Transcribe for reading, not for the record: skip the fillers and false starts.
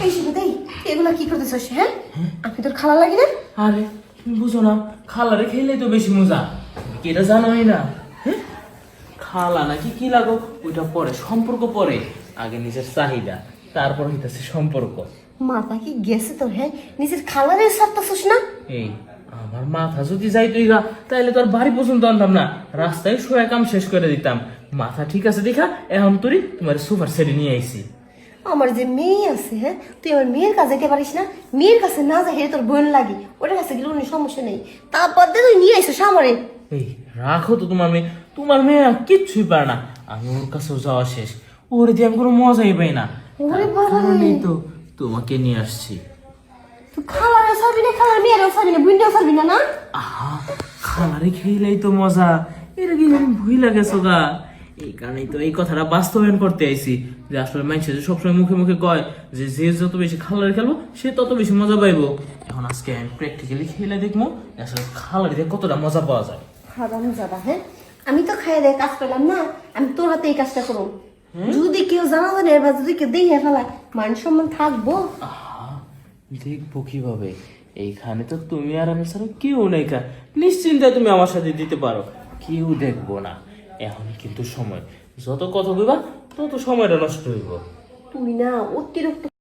এই শিবু দেই এগুলা কি করতেছিস? হ্যাঁ, আমি তোর খালা লাগি না? আরে তুমি বুঝো না, খালারে খেলে তো বেশি মজা, কি এটা জানোই না? হ্যাঁ, খালা নাকি কি লাগো ওইটা পরে, সম্পর্ক পরে, আগে নিজের চাহিদা, তারপর হইতেছে সম্পর্ক। মাথা কি গেছে তোর? হ্যাঁ, নিজের খালারে সারতেছিস না? এই আমার মাথা যদি যাইতই গা তাইলে তো আর বাড়ি পর্যন্ত আনতাম না, রাস্তায় শোয়া কাম শেষ করে দিতাম। মাথা ঠিক আছে দেখা এখন তোরই তোমার সুপার সেটে নিয়ে আইছি। আমার যে মেয়ে আছে, হ্যাঁ, তুই আমার মেয়ের কাছে যেতে পারিস না? মেয়ের কাছে না যাই তোর বোন লাগি, ওটার কাছে গেলে কোনো সমস্যা নেই। তারপর দিয়ে তুই নিয়ে আইসো সামরে। এই রাখো তো তোমার মেয়ে আর কিচ্ছুই পারে না। আমি ওর কাছেও যাওয়া শেষ, ওরে দিয়ে আমি কোনো মজাই পাই না। ওরে তার বাবা রে। কারণেই তো তোমাকে নিয়ে আসছি। তুই খালারে ছাড়বি না, খালার মেয়েরও ছাড়বি না, বুনটাও ছাড়বি না? না আহা, খালারে খেলেই তো মজা, এটা কি আমি ভুইলা গেছো গা? এই কারণেই তো এই কথাটা বাস্তবায়ন করতে আইছি, যে আসলে মানুষের যে সবসময় মুখে মুখে কয় যে যে যত বেশি খালারে খেলবো সে তত বেশি মজা পাইবো, এখন আজকে আমি প্র্যাকটিক্যালি খেলে দেখবো যে আসলে খালারে দিয়ে কতটা মজা পাওয়া যায়। হারাম যাবা। হ্যাঁ, আমি তো খাই দেয় কাজ পেলাম না, আমি তোর হাতে এই কাজটা করব। যদি কেউ জানা জানে বা যদি কেউ দেখে ফেলায়, মান সম্মান থাকবো? আহা, দেখবো কিভাবে? এইখানে তো তুমি আর আমি ছাড়া কেউ নেই, কা নিশ্চিন্তে তুমি আমার সাথে দিতে পারো, কেউ দেখবো না। এখন কিন্তু সময়, যত কথা কইবা তত সময়টা নষ্ট হইব। তুই না অতিরিক্ত